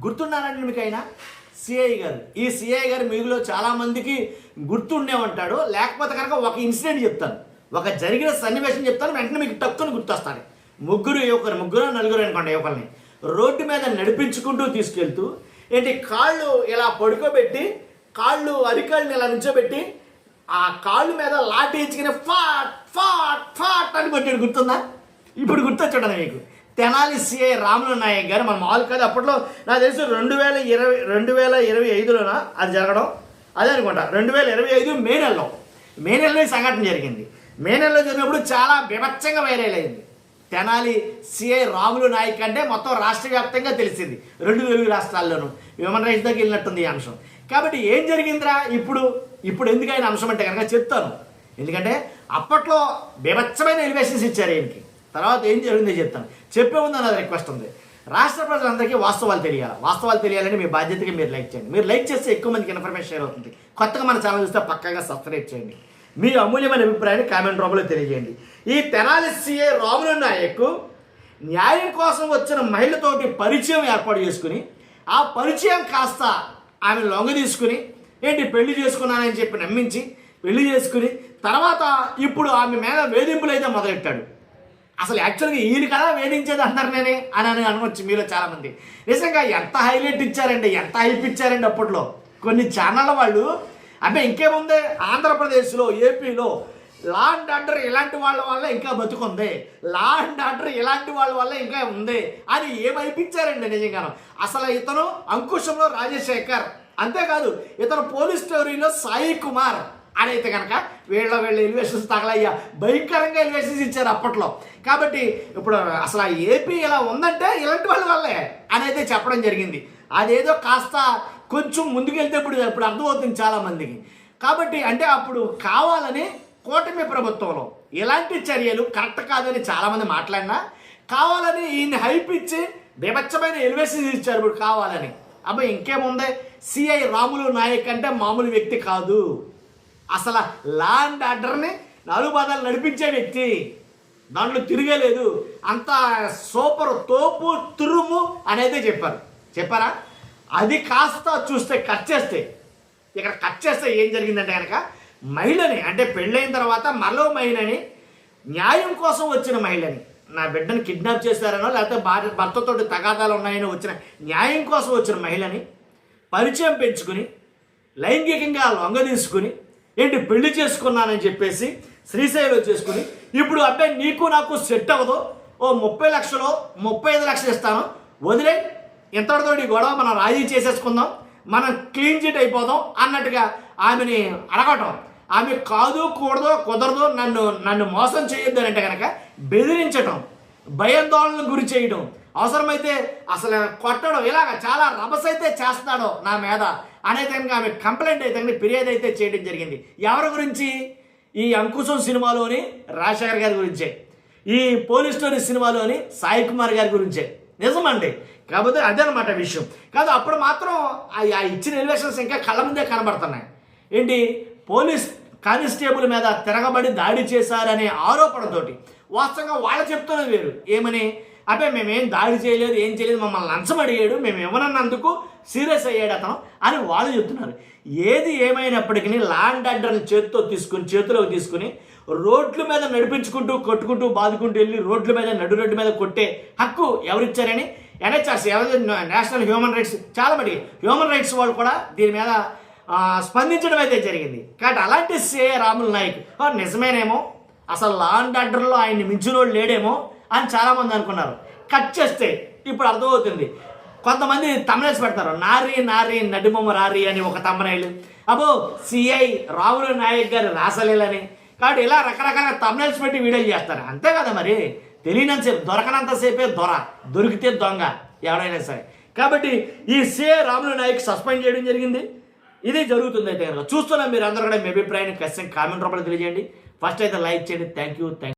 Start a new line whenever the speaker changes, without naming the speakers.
గుర్తున్నారండి మీకైనా సిఐ గారు? ఈ సిఐ గారు మీలో చాలామందికి గుర్తుండే ఉంటాడు. లేకపోతే కనుక ఒక ఇన్సిడెంట్ చెప్తాను, ఒక జరిగిన సన్నివేశం చెప్తాను, వెంటనే మీకు టక్కుని గుర్తొస్తాను. ముగ్గురు నలుగురు అనుకోండి యువకుల్ని రోడ్డు మీద నడిపించుకుంటూ తీసుకెళ్తూ ఏంటి కాళ్ళు ఇలా పడుకోబెట్టి కాళ్ళు అరికాళ్ళని ఇలా నుంచోబెట్టి ఆ కాళ్ళు మీద లాఠీ ఇచ్చుకుని ఫాట్ ఫాట్ ఫాట్ అని కొట్టాడు. గుర్తుందా? ఇప్పుడు గుర్తొచ్చాడు మీకు. తెనాలి సిఐ రాములు నాయక్ గారు. మన మామూలు కాదు, అప్పట్లో నాకు తెలుసు 2025లోనా అది జరగడం, అదే అనుకుంటా 2025 మే నెలలో ఈ సంఘటన జరిగింది. మే నెలలో జరిగినప్పుడు చాలా బీభత్సంగా వైరల్ అయింది. తెనాలి సిఐ రాములు నాయక్ అంటే మొత్తం రాష్ట్ర వ్యాప్తంగా తెలిసింది, 2 తెలుగు రాష్ట్రాల్లోనూ హ్యూమన్ రైట్స్ దగ్గర వెళ్ళినట్టుంది ఈ అంశం. కాబట్టి ఏం జరిగిందిరా ఇప్పుడు ఎందుకు అయిన అంశం అంటే కనుక చెప్తాను. ఎందుకంటే అప్పట్లో బీభత్సమైన ఎలివేషన్స్ ఇచ్చారు ఈయనకి. తర్వాత ఏం జరిగిందో చెప్తాను. చెప్పే ముందు నా రిక్వెస్ట్ ఉంది, రాష్ట్ర ప్రజలందరికీ వాస్తవాలు తెలియాలని మీ బాధ్యతగా మీరు లైక్ చేయండి. మీరు లైక్ చేస్తే ఎక్కువ మందికి ఇన్ఫర్మేషన్ షేర్ అవుతుంది. కొత్తగా మన ఛానల్ చూస్తే పక్కాగా సబ్స్క్రైబ్ చేయండి. మీ అమూల్యమైన అభిప్రాయాన్ని కామెంట్ రూపంలో తెలియజేయండి. ఈ తెనాలి సిఐ రాములు నాయక్ న్యాయం కోసం వచ్చిన మహిళతోటి పరిచయం ఏర్పాటు చేసుకుని ఆ పరిచయం కాస్త ఆమె లొంగ తీసుకుని ఏంటి పెళ్లి చేసుకున్నానని చెప్పి నమ్మించి పెళ్లి చేసుకుని తర్వాత ఇప్పుడు ఆమె మీద వేధింపులు అయితే మొదలెట్టాడు. అసలు యాక్చువల్గా ఈయన కదా వేధించేది అంటారు నేనే అని అనవచ్చు మీలో చాలామంది. నిజంగా ఎంత హైలైట్ ఇచ్చారండి, ఎంత హైప్ ఇచ్చారండి అప్పట్లో కొన్ని ఛానళ్ళ వాళ్ళు. అంటే ఇంకేముంది, ఆంధ్రప్రదేశ్లో ఏపీలో లా అండ్ ఆర్డర్ ఇలాంటి వాళ్ళ వల్ల ఇంకా బతుకుంది, లా అండ్ ఆర్డర్ ఇలాంటి వాళ్ళ వల్ల ఇంకా ఉంది అని ఏమైపించారండి నిజంగాను. అసలు ఇతను అంకుశంలో రాజశేఖర్, అంతేకాదు ఇతను పోలీస్ స్టోరీలో సాయి కుమార్ అని అయితే కనుక వీళ్ళ ఎలివేషన్స్ తగలయ్యా, భయంకరంగా ఎలివేషన్స్ ఇచ్చారు అప్పట్లో. కాబట్టి ఇప్పుడు అసలు ఆ ఏపీ ఇలా ఉందంటే ఇలాంటి వాళ్ళ వల్లే అని అయితే చెప్పడం జరిగింది. అదేదో కాస్త కొంచెం ముందుకెళ్తే ఇప్పుడు అర్థమవుతుంది చాలామందికి. కాబట్టి అంటే అప్పుడు కావాలని కూటమి ప్రభుత్వంలో ఇలాంటి చర్యలు కరెక్ట్ కాదని చాలామంది మాట్లాడినా కావాలని ఈయన్ని హైప్ ఇచ్చి బీభత్సమైన ఎలివేషన్స్ ఇచ్చారు ఇప్పుడు కావాలని. అబ్బాయి ఇంకేముంది, సిఐ రాములు నాయక్ అంటే మామూలు వ్యక్తి కాదు. అసలు లా అండ్ ఆర్డర్ని 4 పాదాలు నడిపించే వ్యక్తి, దాంట్లో తిరగలేదు. అంత సూపర్ తోపు తురుము అనేది చెప్పారా? అది కాస్త చూస్తే కట్ చేస్తే ఏం జరిగిందంటే కనుక మహిళని, అంటే పెళ్ళైన తర్వాత మరో మహిళని, న్యాయం కోసం వచ్చిన మహిళని, నా బిడ్డను కిడ్నాప్ చేశారనో లేకపోతే భర్తతో తగాదాలు ఉన్నాయని వచ్చిన న్యాయం కోసం వచ్చిన మహిళని పరిచయం పెంచుకుని లైంగికంగా లొంగ తీసుకుని ఏంటి పెళ్లి చేసుకున్నానని చెప్పేసి శ్రీశైలం చేసుకుని ఇప్పుడు అబ్బాయి నీకు నాకు సెట్ అవ్వదు, ఓ 30 లక్షలు 35 లక్షలు ఇస్తాను, వదిలే ఇంతటితోటి గొడవ మనం రాజీ చేసేసుకుందాం, మనం క్లీన్ చిట్ అయిపోదాం అన్నట్టుగా ఆమెని అడగటం. ఆమె కాదు కూడదో కుదరదు నన్ను మోసం చేయొద్దు అంటే కనుక బెదిరించటం, భయాందోళనకు గురి చేయడం, అవసరమైతే అసలు కొట్టడం, ఇలాగ చాలా రభస అయితే చేస్తాడో నా మీద అనేది కనుక ఆమె కంప్లైంట్ అయితే ఫిర్యాదు అయితే చేయడం జరిగింది. ఎవరి గురించి? ఈ అంకుశం సినిమాలోని రాజశేఖర్ గారి గురించే, ఈ పోలీస్ స్టోరీ సినిమాలోని సాయి కుమార్ గారి గురించే. నిజమండి. కాకపోతే అదనమాట విషయం కాదు. అప్పుడు మాత్రం ఆ ఇచ్చిన ఎలివేషన్స్ ఇంకా కళ్ళ ముందే కనబడుతున్నాయి. ఏంటి, పోలీస్ కానిస్టేబుల్ మీద తిరగబడి దాడి చేశారనే ఆరోపణతోటి వాస్తవంగా వాళ్ళు చెప్తున్నది వేరు. ఏమని, అబ్బాయి మేమేం దాడి చేయలేదు, ఏం చేయలేదు, మమ్మల్ని లంచం అడిగాడు, మేము ఇవ్వనన్నందుకు సీరియస్ అయ్యాడు అతను అని వాళ్ళు చెప్తున్నారు. ఏది ఏమైనప్పటికీ లా అండ్ ఆర్డర్ని చేతిలోకి తీసుకుని రోడ్ల మీద నడిపించుకుంటూ కొట్టుకుంటూ బాదుకుంటూ వెళ్ళి రోడ్ల మీద కొట్టే హక్కు ఎవరిచ్చారని ఎన్హెచ్ఆర్సీ, నేషనల్ హ్యూమన్ రైట్స్, చాలా మటుకి హ్యూమన్ రైట్స్ వాళ్ళు కూడా దీని మీద స్పందించడం అయితే జరిగింది. కాబట్టి అలాంటి సిఐ రాములు నాయక్ నిజమేనేమో, అసలు లా అండ్ ఆర్డర్లో ఆయన్ని మించినోడు లేడేమో అని చాలామంది అనుకున్నారు. కట్ చేస్తే ఇప్పుడు అర్థమవుతుంది. కొంతమంది తమ్నైల్స్ పెడతారు, నారి నడిబొమ్మ రారి అని ఒక తమ్నైల్, అబ్బో సిఐ రాములు నాయక్ గారు రాసలేలని. కాబట్టి ఇలా రకరకాల తమ్నైల్స్ పెట్టి వీడియోలు చేస్తారు. అంతే కదా మరి, తెలియనంతసేపు దొరకనంతసేపే దొరికితే దొంగ ఎవడైనా సరే. కాబట్టి ఈ సిఐ రాములు నాయక్ సస్పెండ్ చేయడం జరిగింది. ఇది జరుగుతుంది. అయితే చూస్తున్నా మీరు అందరూ కూడా మీ అభిప్రాయాన్ని ఖచ్చితంగా కామెంట్ రూపంలో తెలియజేయండి. ఫస్ట్ అయితే లైక్ చేయండి. Thank you.